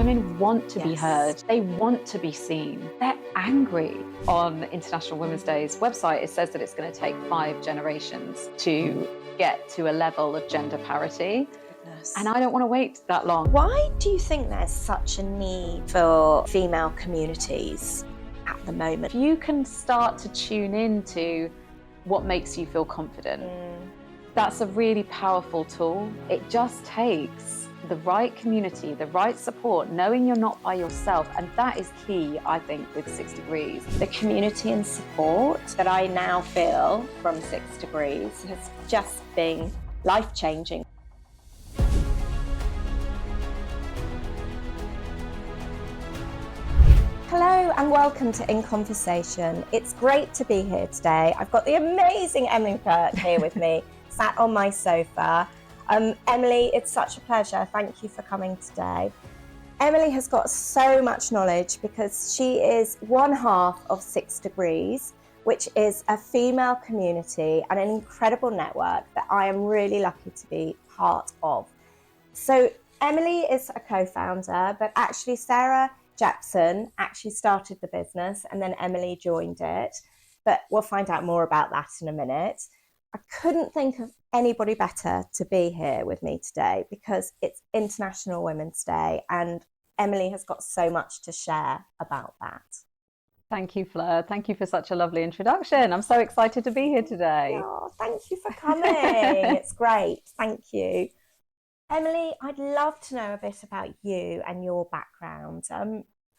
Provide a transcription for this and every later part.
Women want to be Yes. heard. They want to be seen. They're angry. On International Women's Day's website, it says that it's going to take 5 generations to get to a level of gender parity. Goodness. And I don't want to wait that long. Why do you think there's such a need for female communities at the moment? If you can start to tune into what makes you feel confident, that's a really powerful tool. It just takes the right community, the right support, knowing you're not by yourself. And that is key, I think, with 6 Degrees. The community and support that I now feel from 6 Degrees has just been life-changing. Hello and welcome to In Conversation. It's great to be here today. I've got the amazing Emily McGirk here with me, sat on my sofa. Emily, it's such a pleasure. Thank you for coming today. Emily has got so much knowledge because she is one half of 6 Degrees, which is a female community and an incredible network that I am really lucky to be part of. So Emily is a co-founder, but actually Sarah Jackson actually started the business and then Emily joined it. But we'll find out more about that in a minute. I couldn't think of anybody better to be here with me today because it's International Women's Day and Emily has got so much to share about that. Thank you, Fleur. Thank you for such a lovely introduction. I'm so excited to be here today. Oh, thank you for coming. It's great. Thank you. Emily, I'd love to know a bit about you and your background.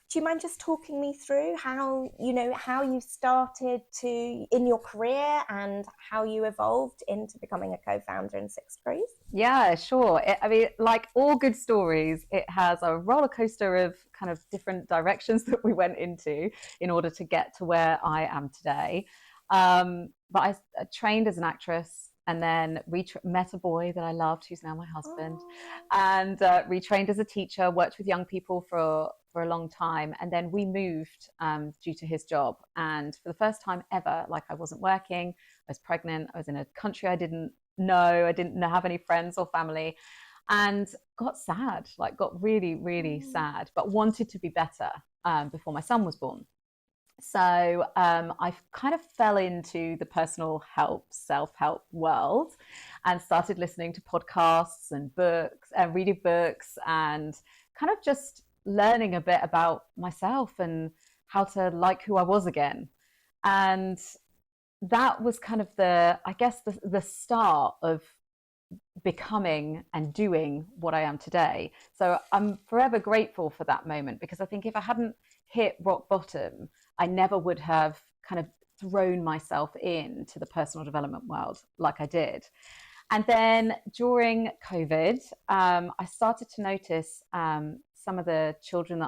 Do you mind just talking me through how you started in your career and how you evolved into becoming a co-founder in 6 Degrees? Yeah, sure. I mean, like all good stories, it has a roller coaster of kind of different directions that we went into in order to get to where I am today. But I trained as an actress and then met a boy that I loved, who's now my husband, and retrained as a teacher, worked with young people for a long time. And then we moved due to his job. And for the first time ever, like I wasn't working, I was pregnant, I was in a country I didn't know, I didn't have any friends or family, and got sad, like got really, really sad, but wanted to be better before my son was born. So I kind of fell into the personal help, self-help world and started listening to podcasts and books and reading books and kind of just learning a bit about myself and how to like who I was again. And that was kind of the start of becoming and doing what I am today. So I'm forever grateful for that moment because I think if I hadn't hit rock bottom, I never would have kind of thrown myself into the personal development world like I did. And then during COVID, I started to notice some of the children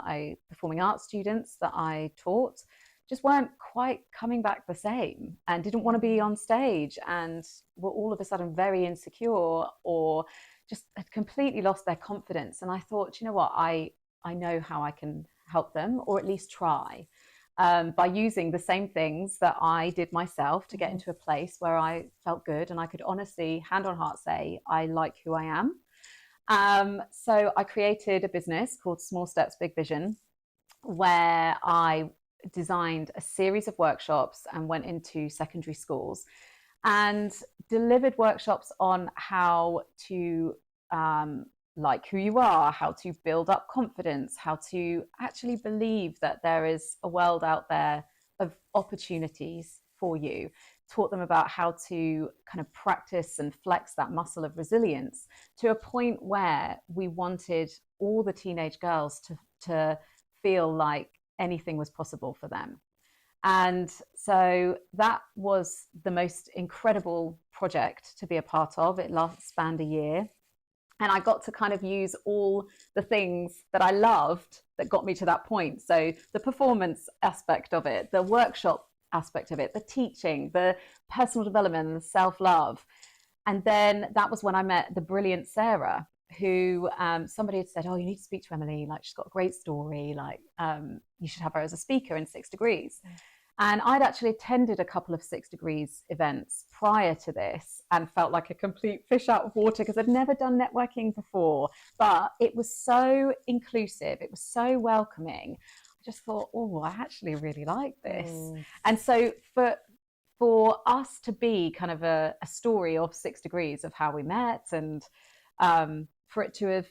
performing arts students that I taught just weren't quite coming back the same and didn't want to be on stage and were all of a sudden very insecure or just had completely lost their confidence. And I thought, you know what, I know how I can help them, or at least try, by using the same things that I did myself to get into a place where I felt good and I could honestly, hand on heart, say, I like who I am. So I created a business called Small Steps, Big Vision, where I designed a series of workshops and went into secondary schools and delivered workshops on how to like who you are, how to build up confidence, how to actually believe that there is a world out there of opportunities for you. Taught them about how to kind of practice and flex that muscle of resilience to a point where we wanted all the teenage girls to feel like anything was possible for them. And so that was the most incredible project to be a part of. It spanned a year. And I got to kind of use all the things that I loved that got me to that point. So the performance aspect of it, the workshop aspect of it, the teaching, the personal development, and the self-love. And then that was when I met the brilliant Sarah, who somebody had said, oh, you need to speak to Emily. Like, she's got a great story. Like, you should have her as a speaker in 6 Degrees. And I'd actually attended a couple of 6 Degrees events prior to this and felt like a complete fish out of water because I'd never done networking before. But it was so inclusive, it was so welcoming. I just thought, oh, I actually really like this. And so for us to be kind of a story of 6 Degrees of how we met, and for it to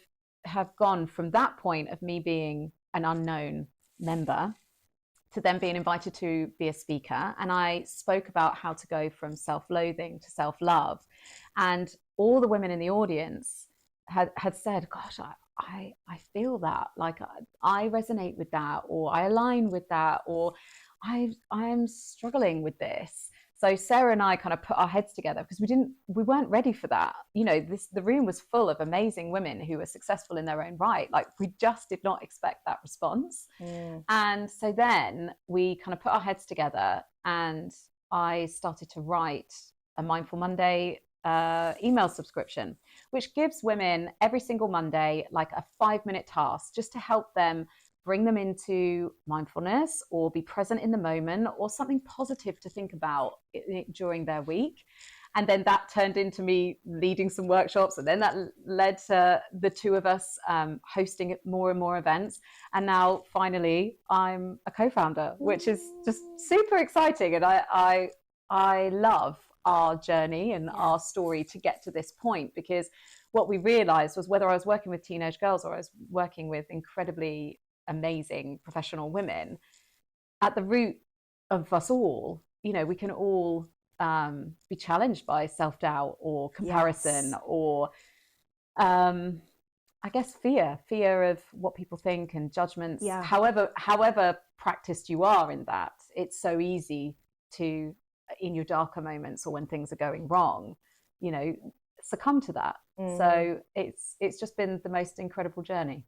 have gone from that point of me being an unknown member to then being invited to be a speaker. And I spoke about how to go from self-loathing to self-love. And all the women in the audience had said, gosh, I feel that, like I resonate with that, or I align with that, or I am struggling with this. So Sarah and I kind of put our heads together because we weren't ready for that. You know, the room was full of amazing women who were successful in their own right. Like we just did not expect that response. And so then we kind of put our heads together and I started to write a Mindful Monday email subscription, which gives women every single Monday like a 5-minute task just to help them bring them into mindfulness or be present in the moment or something positive to think about during their week. And then that turned into me leading some workshops, and then that led to the two of us hosting more and more events. And now finally I'm a co-founder, which is just super exciting. And I love our journey and our story to get to this point, because what we realized was whether I was working with teenage girls or I was working with incredibly amazing professional women, at the root of us all, you know, we can all be challenged by self-doubt or comparison or I guess fear of what people think and judgments. However practiced you are in that, it's so easy to, in your darker moments or when things are going wrong, you know, succumb to that. So it's just been the most incredible journey.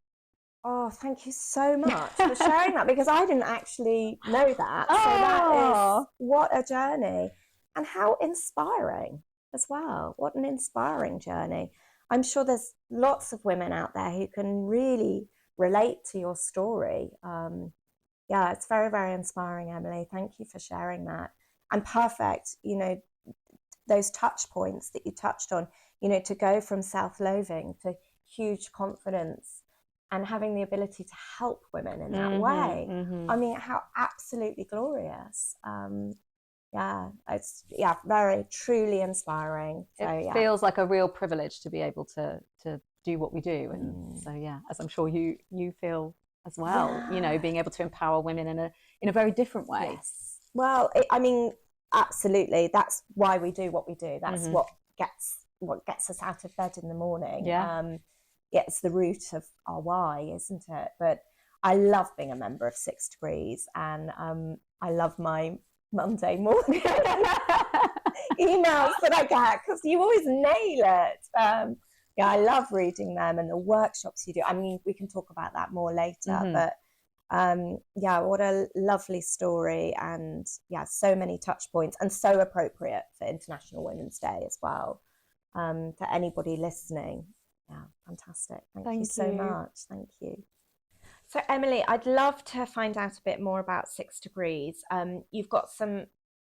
Oh, thank you so much for sharing that, because I didn't actually know that. So that is, what a journey, and how inspiring as well. What an inspiring journey. I'm sure there's lots of women out there who can really relate to your story. Yeah, it's very, very inspiring, Emily. Thank you for sharing that. And perfect, you know, those touch points that you touched on, you know, to go from self-loathing to huge confidence and having the ability to help women in that way. I mean, how absolutely glorious. It's very truly inspiring. So, it feels like a real privilege to be able to do what we do. And so as I'm sure you feel as well, you know, being able to empower women in a very different way. Yes. Well, I mean, absolutely. That's why we do what we do. That's what gets us out of bed in the morning. It's the root of our why, isn't it? But I love being a member of 6 Degrees, and I love my Monday morning emails that I get, because you always nail it. I love reading them and the workshops you do. I mean, we can talk about that more later, but what a lovely story, and so many touch points, and so appropriate for International Women's Day as well. To anybody listening. Yeah, fantastic. Thank you so much. Thank you. So, Emily, I'd love to find out a bit more about 6 Degrees. You've got some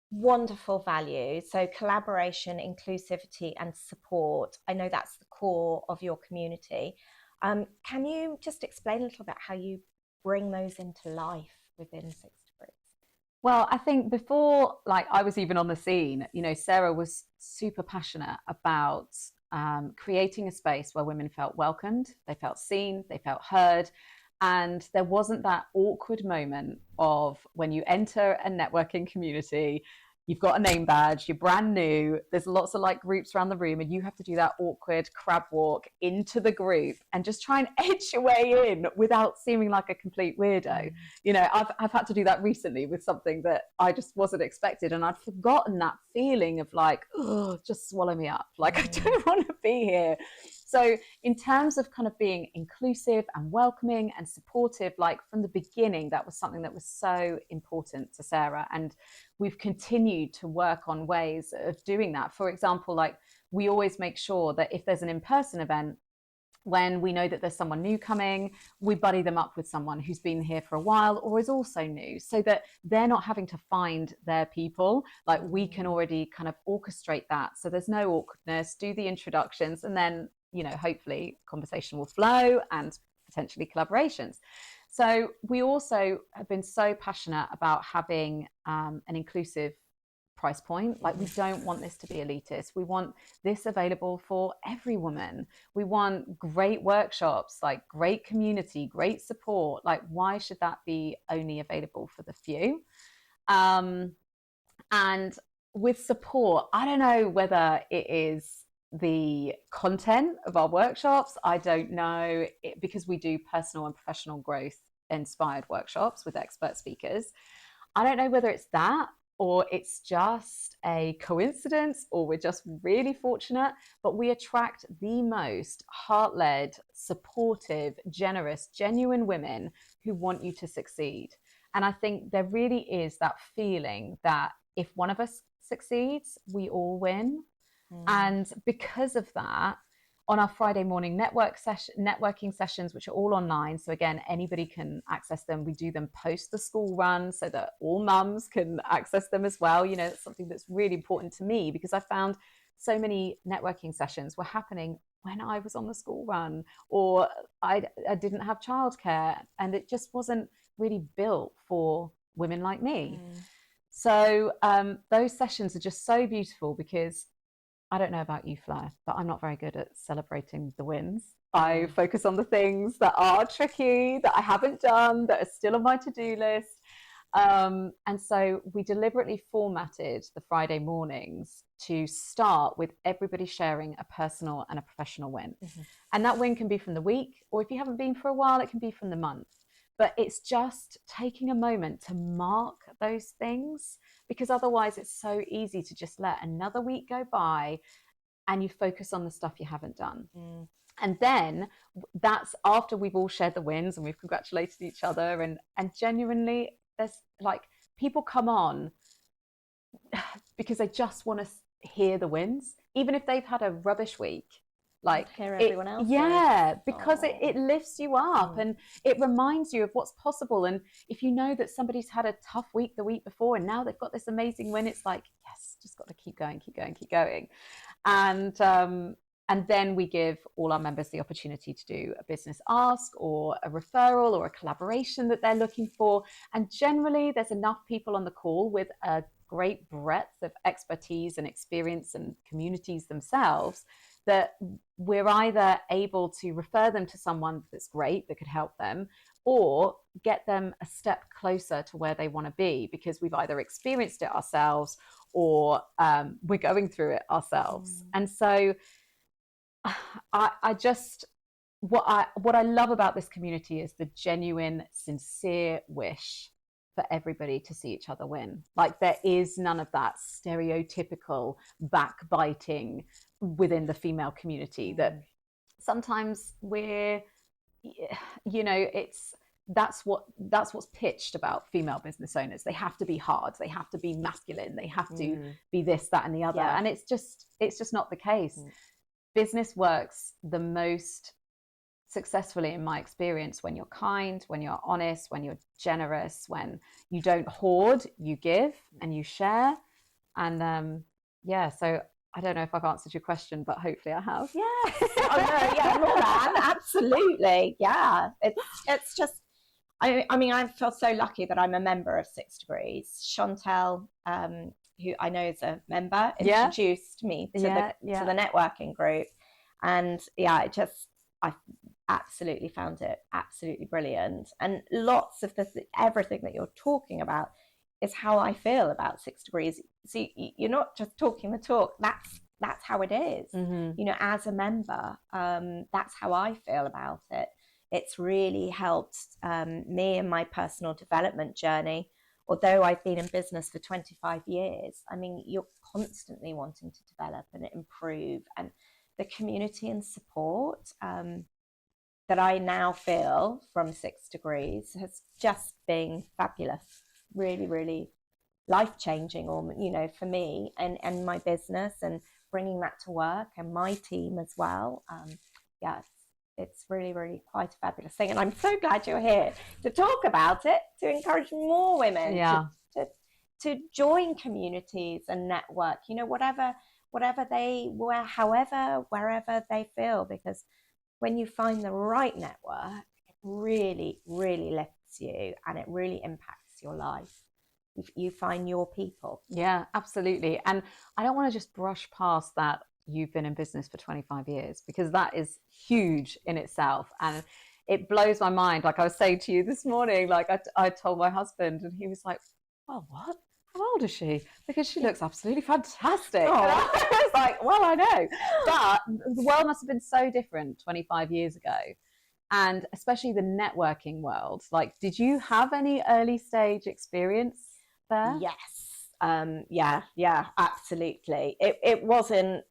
wonderful values. So collaboration, inclusivity, and support. I know that's the core of your community. Can you just explain a little bit how you bring those into life within 6 Degrees? Well, I think before, like, I was even on the scene, you know, Sarah was super passionate about creating a space where women felt welcomed, they felt seen, they felt heard. And there wasn't that awkward moment of when you enter a networking community, you've got a name badge, you're brand new, there's lots of like groups around the room, and you have to do that awkward crab walk into the group and just try and edge your way in without seeming like a complete weirdo. You know, I've had to do that recently with something that I just wasn't expected, and I'd forgotten that feeling of like, oh, just swallow me up, like I don't want to be here. So in terms of kind of being inclusive and welcoming and supportive, like from the beginning, that was something that was so important to Sarah. And we've continued to work on ways of doing that. For example, like we always make sure that if there's an in-person event, When we know that there's someone new coming, we buddy them up with someone who's been here for a while or is also new, so that they're not having to find their people. Like, we can already kind of orchestrate that, so there's no awkwardness, do the introductions, and then, you know, hopefully conversation will flow and potentially collaborations. So we also have been so passionate about having an inclusive price point. Like, we don't want this to be elitist. We want this available for every woman. We want great workshops, like great community, great support. Like, why should that be only available for the few? And with support, I don't know whether it is the content of our workshops. I don't know, because we do personal and professional growth inspired workshops with expert speakers. I don't know whether it's that, or it's just a coincidence, or we're just really fortunate, but we attract the most heart-led, supportive, generous, genuine women who want you to succeed. And I think there really is that feeling that if one of us succeeds, we all win. And because of that, on our Friday morning networking sessions, which are all online, so again, anybody can access them. We do them post the school run so that all mums can access them as well. You know, it's something that's really important to me, because I found so many networking sessions were happening when I was on the school run, or I didn't have childcare, and it just wasn't really built for women like me. So those sessions are just so beautiful, because I don't know about you, Fleur, but I'm not very good at celebrating the wins. I focus on the things that are tricky, that I haven't done, that are still on my to-do list. And so we deliberately formatted the Friday mornings to start with everybody sharing a personal and a professional win. And that win can be from the week, or if you haven't been for a while, it can be from the month. But it's just taking a moment to mark those things, because otherwise it's so easy to just let another week go by and you focus on the stuff you haven't done. And then that's after we've all shared the wins and we've congratulated each other. And genuinely, there's like, people come on because they just want to hear the wins, even if they've had a rubbish week. Like, hear everyone else. Yeah, because it lifts you up and it reminds you of what's possible. And if you know that somebody's had a tough week the week before and now they've got this amazing win, it's like, yes, just got to keep going, keep going, keep going. And then we give all our members the opportunity to do a business ask or a referral or a collaboration that they're looking for. And generally, there's enough people on the call with a great breadth of expertise and experience and communities themselves that we're either able to refer them to someone that's great that could help them, or get them a step closer to where they want to be, because we've either experienced it ourselves or we're going through it ourselves. And so I just, what I love about this community is the genuine, sincere wish for everybody to see each other win. Like, there is none of that stereotypical backbiting within the female community that sometimes we're, you know, that's what's pitched about female business owners. They have to be hard, they have to be masculine, they have to be this, that, and the other. And it's just not the case. Business works the most successfully, in my experience, when you're kind, when you're honest, when you're generous, when you don't hoard, you give and you share. And so I don't know if I've answered your question, but hopefully I have. Yes. Oh, no, yeah, more than, absolutely. Yeah. It's just, I mean, I feel so lucky that I'm a member of 6 Degrees. Chantel, who I know is a member, introduced me to the networking group. And I absolutely found it absolutely brilliant. And lots of everything that you're talking about is how I feel about 6 Degrees. So you're not just talking the talk. That's how it is. You know, as a member, that's how I feel about it. It's really helped me in my personal development journey. Although I've been in business for 25 years, I mean, you're constantly wanting to develop and improve. And the community and support that I now feel from 6 Degrees has just been fabulous. Really, really life-changing, or, you know, for me and my business, and bringing that to work and my team as well. it's really, really quite a fabulous thing. And I'm so glad you're here to talk about it, to encourage more women to join communities and network, you know, whatever wherever they feel, because when you find the right network, it really, really lifts you and it really impacts your life. You find your people. Yeah, absolutely. And I don't want to just brush past that you've been in business for 25 years, because that is huge in itself. And it blows my mind. Like I was saying to you this morning, like I told my husband, and he was like, well, what? How old is she? Because she looks absolutely fantastic. Oh. And I was like, well, I know. But the world must have been so different 25 years ago. And especially the networking world. Like, did you have any early stage experience there? Yes. Yeah, absolutely. It wasn't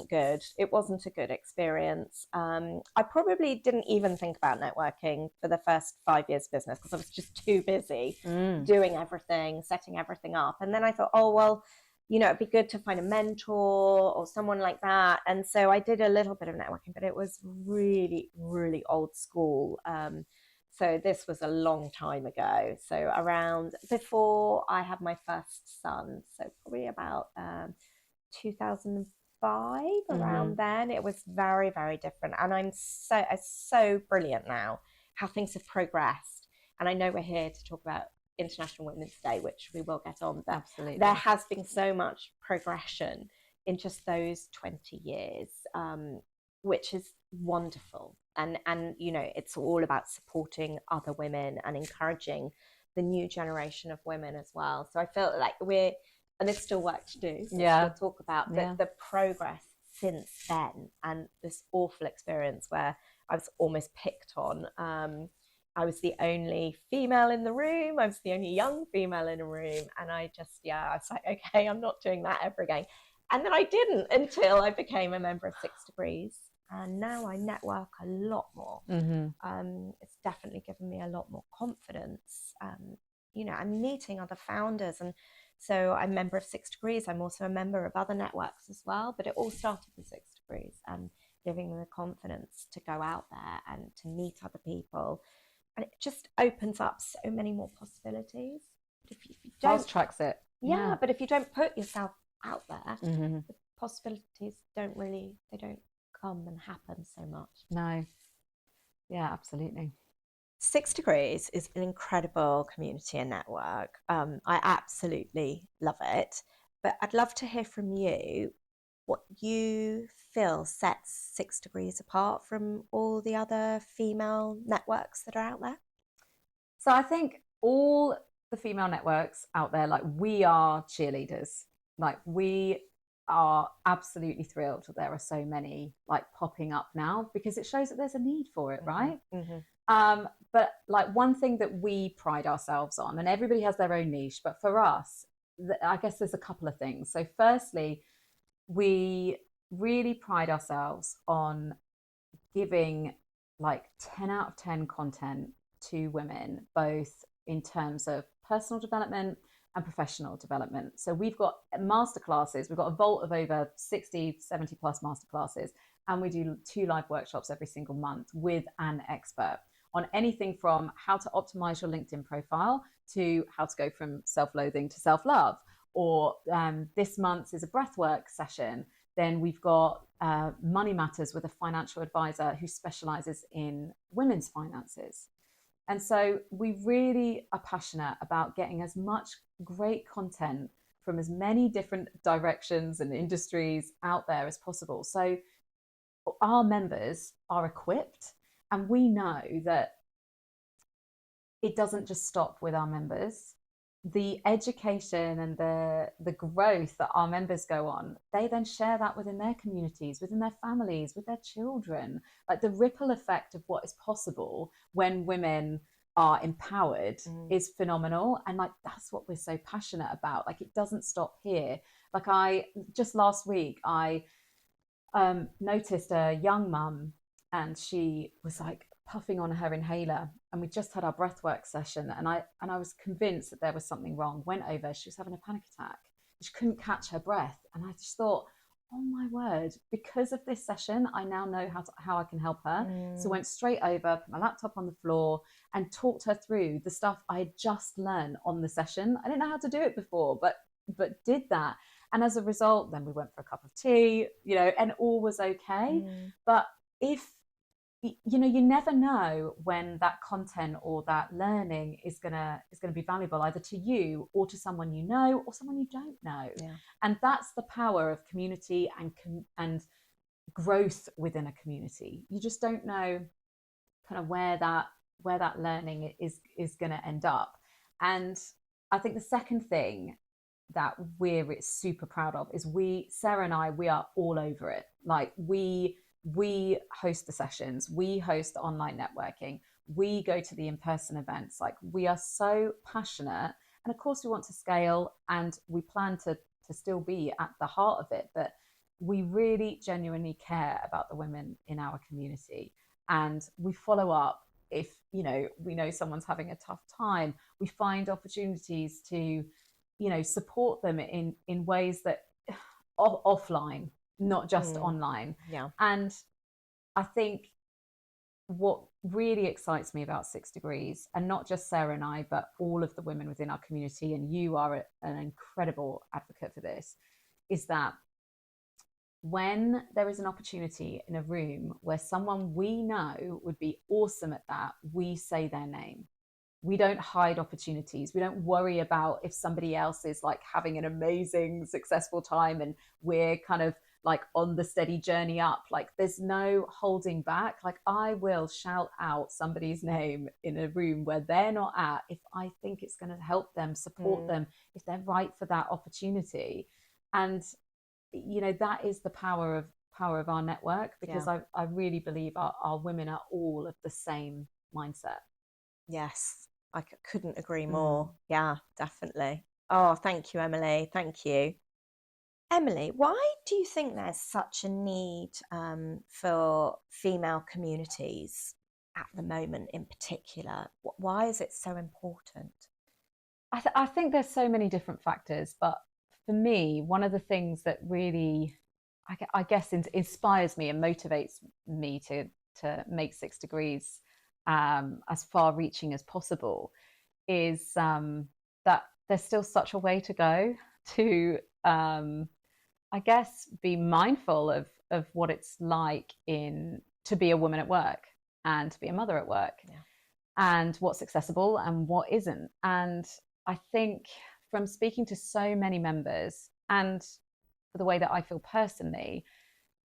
good. It wasn't a good experience. I probably didn't even think about networking for the first 5 years of business, because I was just too busy doing everything, setting everything up. And then I thought, oh, well, you know, it'd be good to find a mentor or someone like that. And so I did a little bit of networking, but it was really, really old school. So this was a long time ago. So around before I had my first son, so probably about 2005, around then, it was very, very different. And it's so brilliant now how things have progressed. And I know we're here to talk about International Women's Day, which we will get on, but absolutely, there has been so much progression in just those 20 years, which is wonderful. And you know, it's all about supporting other women and encouraging the new generation of women as well. So I feel like and there's still work to do. So we'll talk about the progress since then, and this awful experience where I was almost picked on. I was the only female in the room. I was the only young female in a room. And I was like, okay, I'm not doing that ever again. And then I didn't until I became a member of 6 Degrees. And now I network a lot more. It's definitely given me a lot more confidence. You know, I'm meeting other founders. And so I'm a member of 6 Degrees. I'm also a member of other networks as well. But it all started with 6 Degrees and giving me the confidence to go out there and to meet other people. And it just opens up so many more possibilities. But if you don't, fast tracks it. Yeah, but if you don't put yourself out there, the possibilities don't come and happen so much. No. Yeah, absolutely. 6 Degrees is an incredible community and network. I absolutely love it. But I'd love to hear from you what you feel sets 6 Degrees apart from all the other female networks that are out there. So I think all the female networks out there, like, we are cheerleaders. Like, we are absolutely thrilled that there are so many like popping up now, because it shows that there's a need for it, right? But like, one thing that we pride ourselves on, and everybody has their own niche, but for us, I guess there's a couple of things. So firstly, we really pride ourselves on giving like 10 out of 10 content to women, both in terms of personal development and professional development. So we've got masterclasses, we've got a vault of over 60, 70 plus masterclasses, and we do 2 live workshops every single month with an expert on anything from how to optimize your LinkedIn profile to how to go from self-loathing to self-love. Or this month's is a breathwork session. Then we've got Money Matters with a financial advisor who specializes in women's finances. And so we really are passionate about getting as much great content from as many different directions and industries out there as possible. So our members are equipped, and we know that it doesn't just stop with our members. The education and the growth that our members go on, they then share that within their communities, within their families, with their children. Like, the ripple effect of what is possible when women are empowered is phenomenal. And like, that's what we're so passionate about. Like, it doesn't stop here. Like, I just last week, I noticed a young mum, and she was like puffing on her inhaler, and we just had our breathwork session, and I was convinced that there was something wrong. Went over, she was having a panic attack, she couldn't catch her breath, and I just thought, oh my word, because of this session, I now know how I can help her. So went straight over, put my laptop on the floor and talked her through the stuff I had just learned on the session. I didn't know how to do it before, but did that. And as a result, then we went for a cup of tea, and all was okay. But if you never know when that content or that learning is gonna be valuable either to you or to someone you know or someone you don't know. And that's the power of community and growth within a community. You just don't know kind of where that learning is going to end up. And I think the second thing that we're super proud of is Sarah and I, we are all over it. Like we host the sessions, we host online networking, we go to the in-person events. Like we are so passionate, and of course we want to scale, and we plan to still be at the heart of it, but we really genuinely care about the women in our community, and we follow up if we know someone's having a tough time. We find opportunities to support them in ways that offline, not just online. And I think what really excites me about 6 Degrees, and not just Sarah and I, but all of the women within our community, and you are an incredible advocate for this, is that when there is an opportunity in a room where someone we know would be awesome at that, we say their name. We don't hide opportunities. We don't worry about if somebody else is like having an amazing, successful time and we're kind of like on the steady journey up. Like there's no holding back. Like I will shout out somebody's name in a room where they're not at if I think it's going to help them, support them, if they're right for that opportunity. And that is the power of our network, because I really believe our women are all of the same mindset. Yes, I couldn't agree more. Yeah, definitely. Oh, thank you, Emily. Thank you. Emily, why do you think there's such a need for female communities at the moment in particular? Why is it so important? I think there's so many different factors, but for me, one of the things that really, I guess, inspires me and motivates me to make 6 Degrees as far-reaching as possible is that there's still such a way to go to, I guess, be mindful of what it's like to be a woman at work and to be a mother at work, and what's accessible and what isn't. And I think from speaking to so many members, and for the way that I feel personally,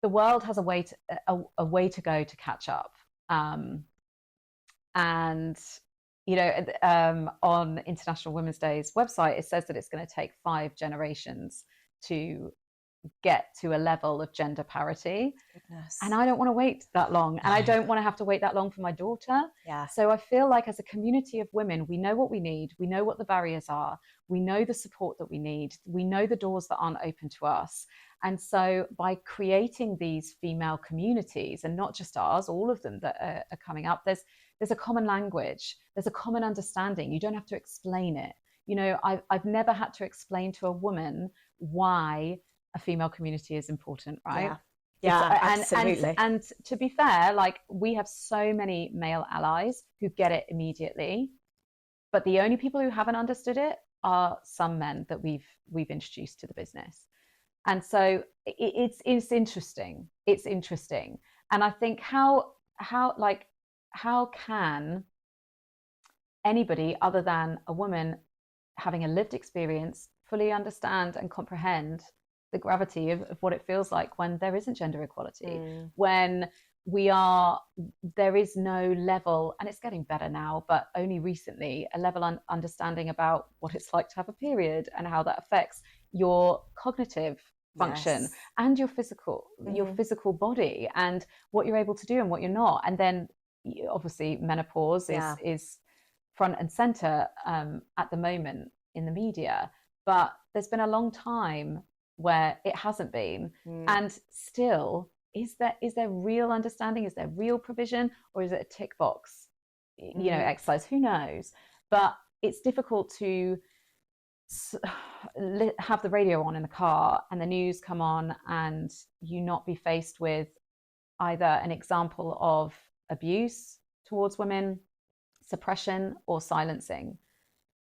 the world has a way to go to catch up. And on International Women's Day's website, it says that it's going to take 5 generations to get to a level of gender parity. Goodness. And I don't want to wait that long, and I don't want to have to wait that long for my daughter. So I feel like as a community of women, we know what we need, we know what the barriers are, we know the support that we need, we know the doors that aren't open to us. And so by creating these female communities, and not just ours, all of them that are coming up, there's a common language, there's a common understanding. You don't have to explain it. I've never had to explain to a woman why a female community is important, right? Absolutely. And to be fair, like we have so many male allies who get it immediately, but the only people who haven't understood it are some men that we've introduced to the business. And so it's interesting. It's interesting. And I think how can anybody other than a woman having a lived experience fully understand and comprehend the gravity of what it feels like when there isn't gender equality, when there is no level, and it's getting better now, but only recently, a level understanding about what it's like to have a period and how that affects your cognitive function and your physical body, and what you're able to do and what you're not. And then obviously menopause is front and center at the moment in the media, but there's been a long time where it hasn't been. And still, is there real understanding? Is there real provision? Or is it a tick box exercise? Who knows? But it's difficult to have the radio on in the car and the news come on, and you not be faced with either an example of abuse towards women, suppression, or silencing.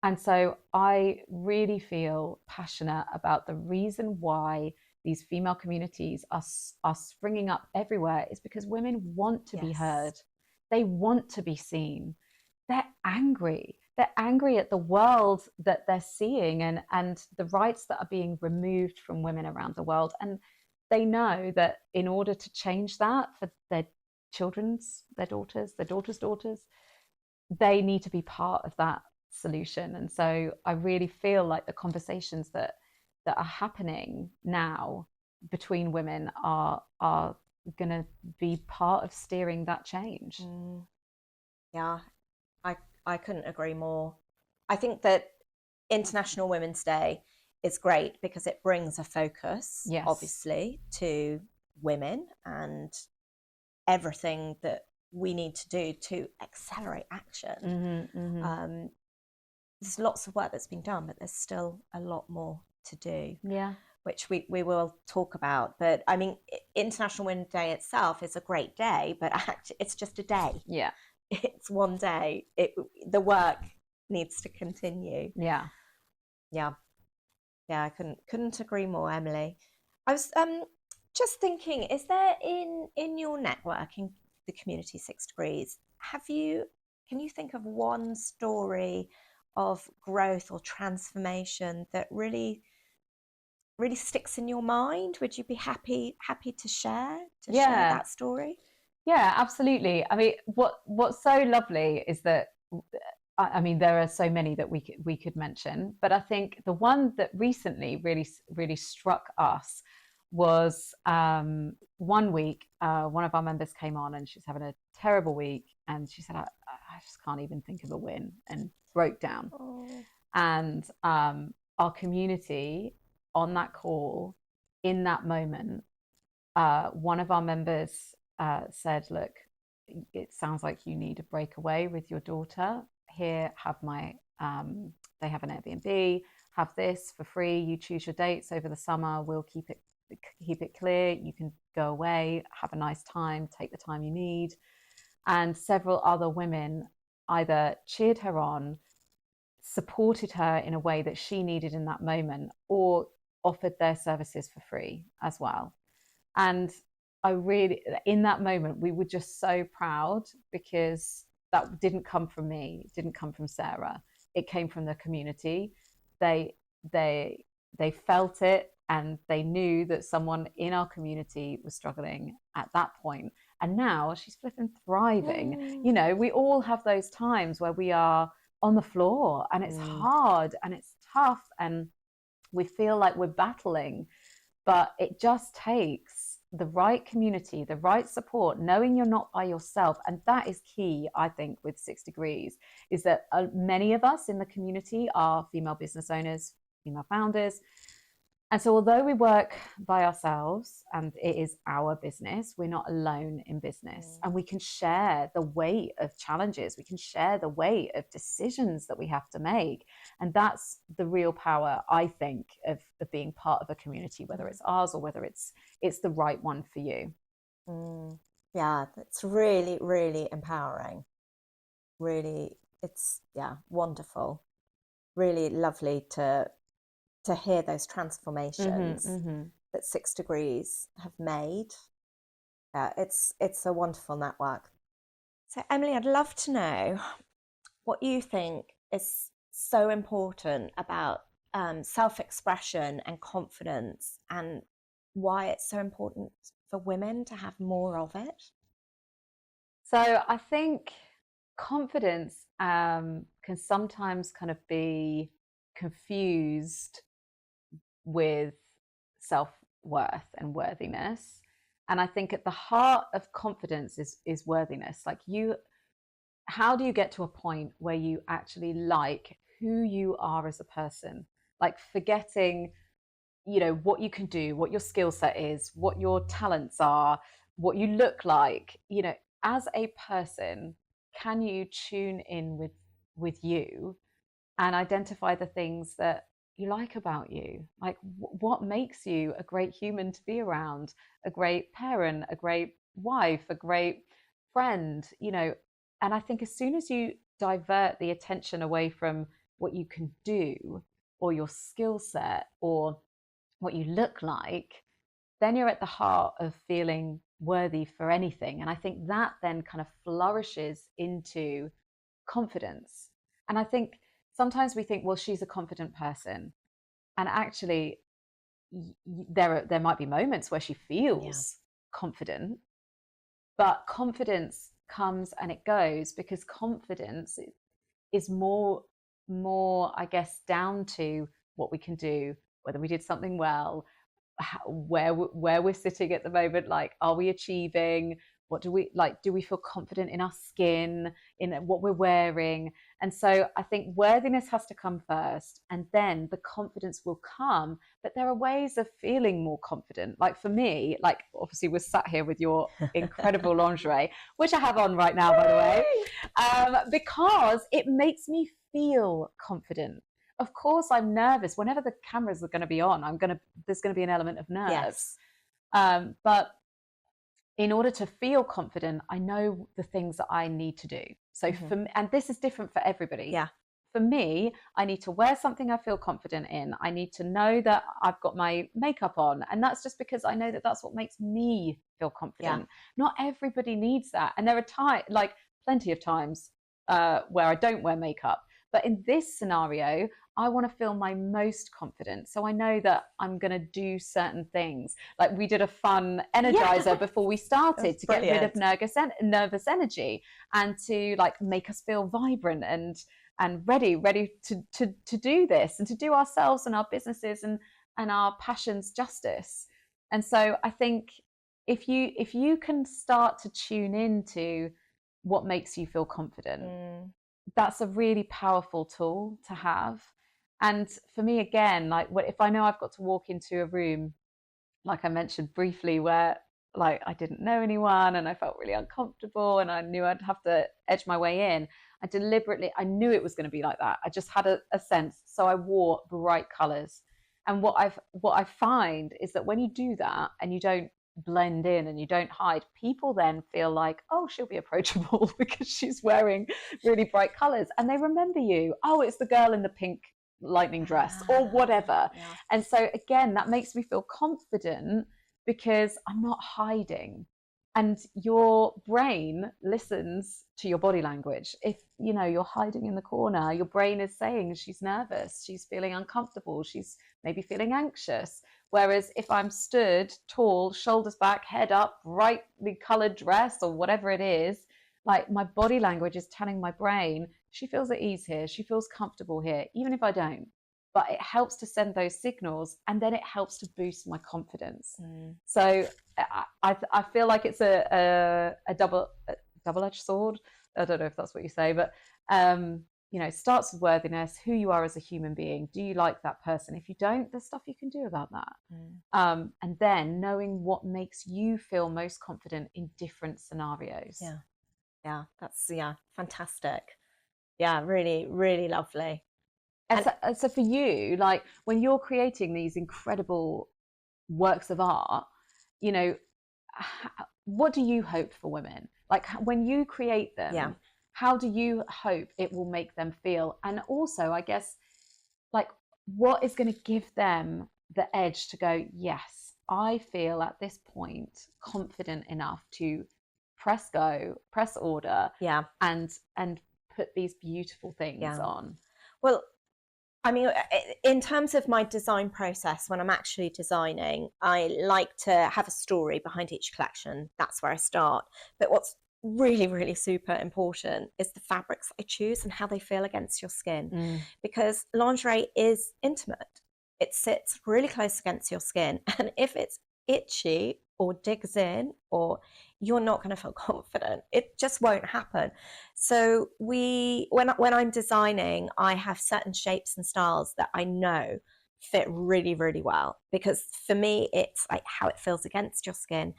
And so I really feel passionate about the reason why these female communities are springing up everywhere is because women want to be heard. They want to be seen. They're angry. They're angry at the world that they're seeing, and the rights that are being removed from women around the world. And they know that in order to change that for their daughters, they need to be part of that solution. And so I really feel like the conversations that are happening now between women are going to be part of steering that change. Yeah, I couldn't agree more. I think that International Women's Day is great because it brings a focus, obviously, to women and everything that we need to do to accelerate action. There's lots of work that's been done, but there's still a lot more to do, which we will talk about. But I mean, International Women's Day itself is a great day, but actually it's just a day. It's one day. The work needs to continue. I couldn't agree more, Emily. I was just thinking, is there in your network, in the community 6 Degrees, can you think of one story of growth or transformation that really sticks in your mind? Would you be happy to share that story? Yeah, absolutely. I mean, what's so lovely is that, I mean, there are so many that we could mention, but I think the one that recently really struck us was 1 week. One of our members came on and she was having a terrible week, and she said, I just can't even think of a win, and broke down. And our community on that call, in that moment, one of our members said, look, it sounds like you need a breakaway with your daughter. Here, have my they have an Airbnb, have this for free. You choose your dates over the summer. We'll keep it clear. You can go away, have a nice time, take the time you need. And several other women either cheered her on, supported her in a way that she needed in that moment, or offered their services for free as well. And I really, in that moment, we were just so proud, because that didn't come from me, it didn't come from Sarah. It came from the community. They felt it, and they knew that someone in our community was struggling at that point. And now she's flipping thriving. You know, we all have those times where we are on the floor and it's hard and it's tough and we feel like we're battling, but it just takes the right community, the right support, knowing you're not by yourself. And that is key, I think, with 6 Degrees, is that many of us in the community are female business owners, female founders. And so although we work by ourselves and it is our business, we're not alone in business. And we can share the weight of challenges. We can share the weight of decisions that we have to make. And that's the real power, I think, of being part of a community, whether it's ours or whether it's the right one for you. Yeah, it's really, really empowering. Really, it's, wonderful. Really lovely to hear those transformations that 6 Degrees have made. It's a wonderful network. So Emily, I'd love to know what you think is so important about self-expression and confidence, and why it's so important for women to have more of it. So I think confidence can sometimes kind of be confused with self-worth and worthiness. And I think at the heart of confidence is worthiness. Like, how do you get to a point where you actually like who you are as a person? Like, forgetting, what you can do, what your skill set is, what your talents are, what you look like, as a person. Can you tune in with you and identify the things that you like about you. Like, what makes you a great human to be around, a great parent, a great wife, a great friend, And I think as soon as you divert the attention away from what you can do or your skill set or what you look like, then you're at the heart of feeling worthy for anything. And I think that then kind of flourishes into confidence. And I think sometimes we think, well, she's a confident person. And actually, there might be moments where she feels confident, but confidence comes and it goes, because confidence is more, I guess, down to what we can do, whether we did something well, where we're sitting at the moment. Like, are we achieving? What do we like? Do we feel confident in our skin, in what we're wearing? And so I think worthiness has to come first, and then the confidence will come. But there are ways of feeling more confident. Like for me, like obviously we're sat here with your incredible lingerie, which I have on right now, by the way, because it makes me feel confident. Of course, I'm nervous whenever the cameras are going to be on. There's going to be an element of nerves. Yes. But in order to feel confident, I know the things that I need to do. So for me, and this is different for everybody. Yeah. For me, I need to wear something I feel confident in. I need to know that I've got my makeup on. And that's just because I know that that's what makes me feel confident. Yeah. Not everybody needs that. And there are plenty of times where I don't wear makeup. But in this scenario, I want to feel my most confident. So I know that I'm going to do certain things. Like we did a fun energizer before we started to get rid of nervous energy and to like make us feel vibrant and ready to do this and to do ourselves and our businesses and our passions justice. And so I think if you can start to tune into what makes you feel confident, that's a really powerful tool to have. And for me, again, like if I know I've got to walk into a room, like I mentioned briefly, where like I didn't know anyone and I felt really uncomfortable and I knew I'd have to edge my way in, I knew it was going to be like that. I just had a sense. So I wore bright colors. And what I find is that when you do that and you don't blend in and you don't hide, people then feel like, oh, she'll be approachable because she's wearing really bright colors, and they remember you. Oh, it's the girl in the pink lightning dress or whatever. And so again, that makes me feel confident because I'm not hiding. And your brain listens to your body language. If you're hiding in the corner, your brain is saying she's nervous, she's feeling uncomfortable, she's maybe feeling anxious. Whereas if I'm stood tall, shoulders back, head up, brightly colored dress or whatever it is, like my body language is telling my brain, she feels at ease here, she feels comfortable here, even if I don't. But it helps to send those signals, and then it helps to boost my confidence. So I feel like it's a double-edged sword. I don't know if that's what you say, but it starts with worthiness, who you are as a human being. Do you like that person? If you don't, there's stuff you can do about that. And then knowing what makes you feel most confident in different scenarios. Yeah, that's fantastic. Yeah, really, really lovely. And so for you, like when you're creating these incredible works of art, what do you hope for women? Like when you create them, how do you hope it will make them feel? And also, I guess, like what is going to give them the edge to go, yes, I feel at this point confident enough to press go, press order, and put these beautiful things on. Well, I mean, in terms of my design process, when I'm actually designing, I like to have a story behind each collection. That's where I start. But what's really, really super important is the fabrics I choose and how they feel against your skin. Because lingerie is intimate. It sits really close against your skin. And if it's itchy or digs in, or you're not going to feel confident, it just won't happen. So when I'm designing, I have certain shapes and styles that I know fit really, really well, because for me, it's like how it feels against your skin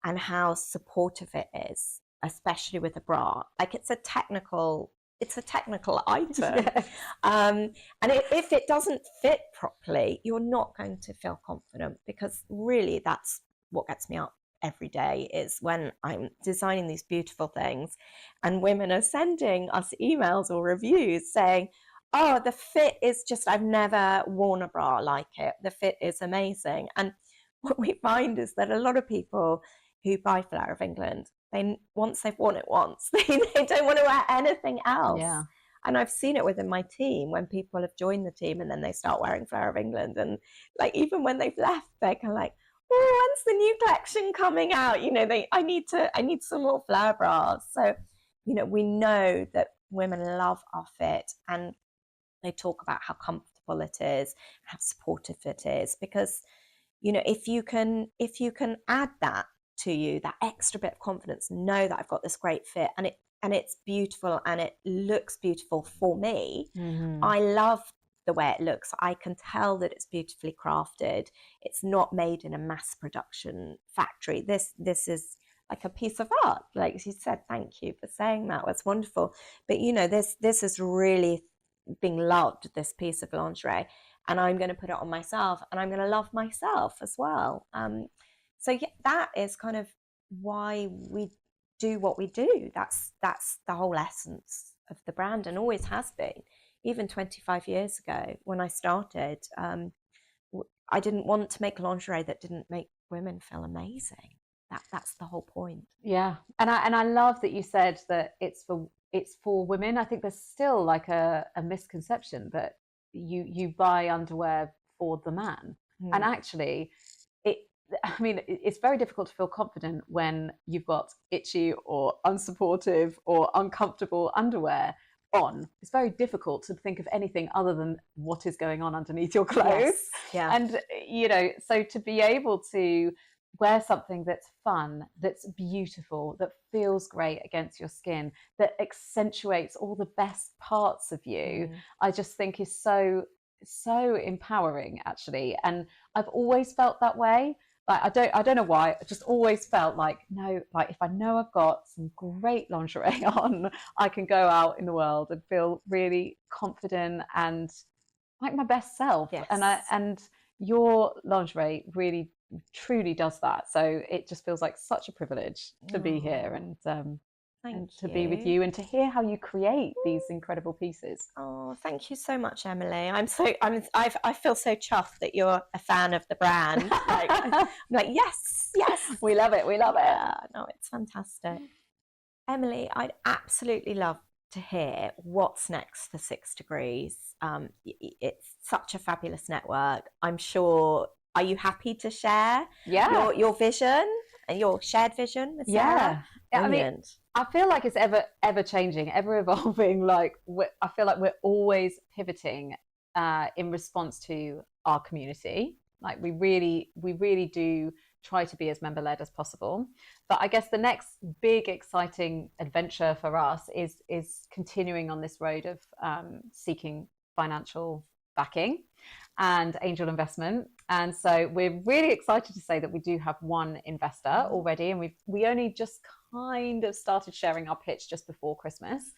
and how supportive it is, especially with a bra. Like it's a technical it's a technical item. Yes. And if it doesn't fit properly, you're not going to feel confident, because really that's what gets me up every day, is when I'm designing these beautiful things and women are sending us emails or reviews saying, oh, the fit is just, I've never worn a bra like it. The fit is amazing. And what we find is that a lot of people who buy Fleur of England, once they've worn it once, they don't want to wear anything else. Yeah. And I've seen it within my team when people have joined the team and then they start wearing Fleur of England. And like, even when they've left, they're kind of like, oh, when's the new collection coming out? You know, I need some more Fleur bras. So, you know, we know that women love our fit, and they talk about how comfortable it is, how supportive it is, because, you know, if you can add that to you, that extra bit of confidence, know that I've got this great fit and it's beautiful and it looks beautiful for me. Mm-hmm. I love the way it looks. I can tell that it's beautifully crafted. It's not made in a mass production factory. This is like a piece of art. Like you said, thank you for saying that. That's wonderful. But you know, this is really being loved, this piece of lingerie, and I'm going to put it on myself, and I'm going to love myself as well. So yeah, that is kind of why we do what we do. That's the whole essence of the brand, and always has been. Even 25 years ago when I started, I didn't want to make lingerie that didn't make women feel amazing. That's the whole point. Yeah, and I love that you said that it's for women. I think there's still like a misconception that you buy underwear for the man, and actually, it's very difficult to feel confident when you've got itchy or unsupportive or uncomfortable underwear on. It's very difficult to think of anything other than what is going on underneath your clothes. Yes. Yeah. And you know, so to be able to wear something that's fun, that's beautiful, that feels great against your skin, that accentuates all the best parts of you, I just think is so empowering, actually. And I've always felt that way. Like I don't know why, I just always felt like, no, like if I know I've got some great lingerie on, I can go out in the world and feel really confident and like my best self. Yes. And your lingerie really truly does that. So it just feels like such a privilege to be here and to be with you and to hear how you create these incredible pieces. Oh, thank you so much, Emily. I feel so chuffed that you're a fan of the brand. I'm like, yes, we love it. Yeah, no, it's fantastic. Emily, I'd absolutely love to hear what's next for 6 Degrees. It's such a fabulous network. I'm sure. Are you happy to share your vision and your shared vision with Sarah? Yeah. Brilliant. I mean, I feel like it's ever changing, ever evolving. Like I feel like we're always pivoting in response to our community. Like we really do try to be as member-led as possible. But I guess the next big exciting adventure for us is continuing on this road of seeking financial backing and angel investment. And so we're really excited to say that we do have one investor already, and we only just kind of started sharing our pitch just before Christmas.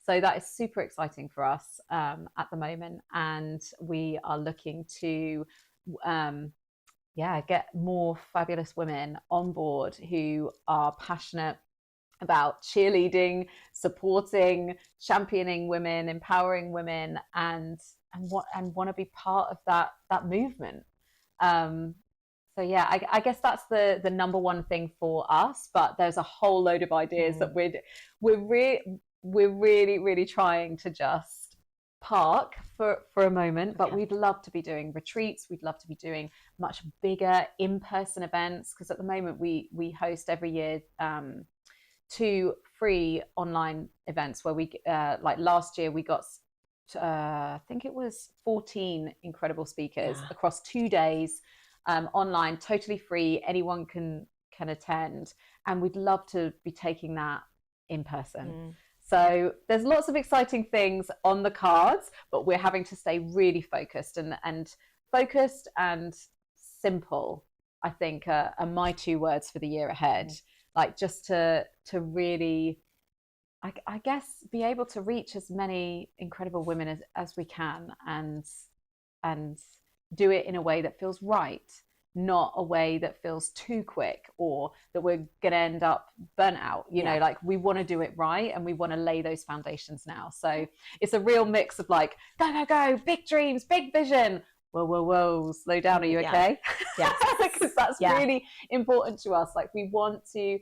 So that is super exciting for us at the moment, and we are looking to get more fabulous women on board who are passionate about cheerleading, supporting, championing women, empowering women, and want to be part of that movement. So yeah, I guess that's the number one thing for us. But there's a whole load of ideas that we're really trying to just park for a moment. But we'd love to be doing retreats. We'd love to be doing much bigger in-person events, because at the moment we host every year 2 free online events where we like last year we got I think it was 14 incredible speakers across 2 days, online, totally free. Anyone can attend, and we'd love to be taking that in person. So there's lots of exciting things on the cards, but we're having to stay really focused and simple, I think, are my 2 words for the year ahead. Like just to really I guess be able to reach as many incredible women as we can, and do it in a way that feels right, not a way that feels too quick or that we're going to end up burnt out. You know, like we want to do it right and we want to lay those foundations now. So it's a real mix of like, go, go, go, big dreams, big vision. Whoa, whoa, whoa, slow down. Are you okay? Yes. Because that's really important to us. Like we want to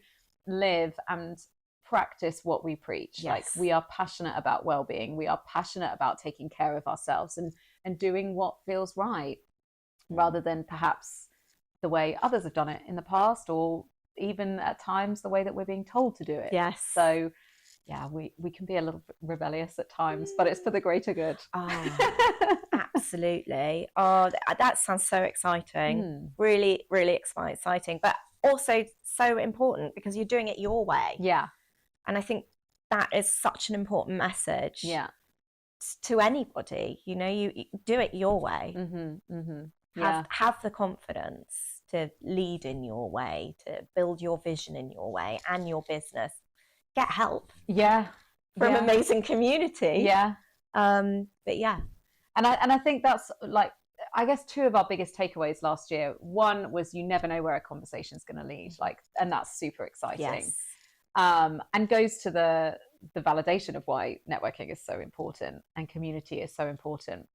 live and practice what we preach. Yes. Like we are passionate about well-being. We are passionate about taking care of ourselves and doing what feels right, rather than perhaps the way others have done it in the past, or even at times the way that we're being told to do it. Yes. So yeah, we can be a little bit rebellious at times, but it's for the greater good. Oh, absolutely. Oh, that sounds so exciting. Really, really exciting, but also so important because you're doing it your way. Yeah. And I think that is such an important message. Yeah. To anybody, you know, you do it your way. Have the confidence to lead in your way, to build your vision in your way and your business. Get help. From amazing community. But yeah. And I think that's like, I guess 2 of our biggest takeaways last year. One was you never know where a conversation is going to lead, like, and that's super exciting. Yes. And goes to the validation of why networking is so important and community is so important,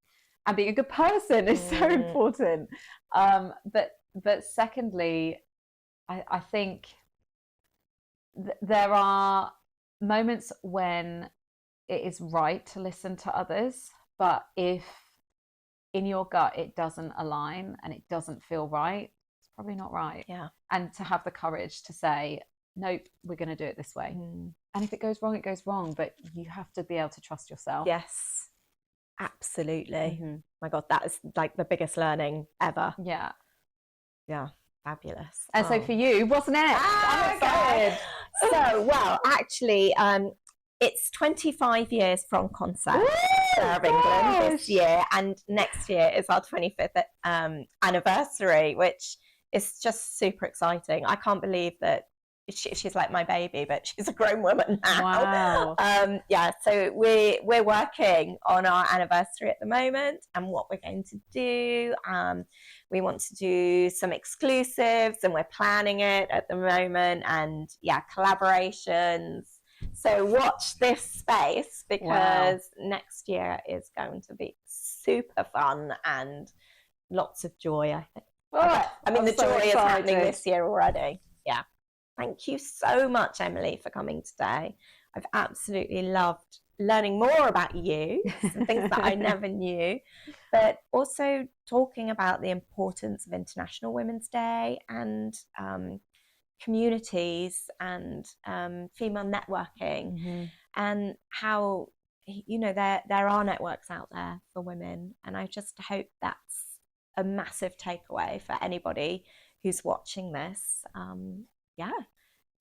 and being a good person is so important. But secondly, I think there are moments when it is right to listen to others, but if in your gut it doesn't align and it doesn't feel right, it's probably not right. Yeah. And to have the courage to say, nope, we're going to do it this way. And if it goes wrong, it goes wrong, but you have to be able to trust yourself. Yes, absolutely. My God, that is like the biggest learning ever. Yeah. Fabulous. And so for you, what's next? I'm excited. So, well, actually, it's 25 years from concept, Fleur of England this year, and next year is our 25th anniversary, which is just super exciting. I can't believe that she's like my baby, but she's a grown woman now. Wow. So we're working on our anniversary at the moment and what we're going to do. We want to do some exclusives and we're planning it at the moment, and collaborations. So watch this space because next year is going to be super fun and lots of joy, I think. I mean, the joy is happening this year already. Yeah. Thank you so much, Emily, for coming today. I've absolutely loved learning more about you, some things that I never knew, but also talking about the importance of International Women's Day and communities and female networking, and how, you know, there are networks out there for women. And I just hope that's a massive takeaway for anybody who's watching this.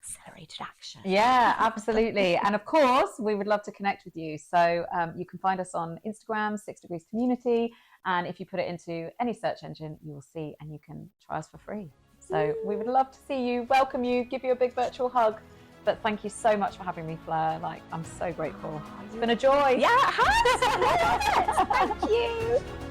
Accelerated action. Yeah, absolutely. And of course, we would love to connect with you. So you can find us on Instagram, 6 Degrees Community. And if you put it into any search engine, you will see, and you can try us for free. So we would love to see you, welcome you, give you a big virtual hug. But thank you so much for having me, Fleur. Like, I'm so grateful. It's been a joy. Yeah, it has. Thank you.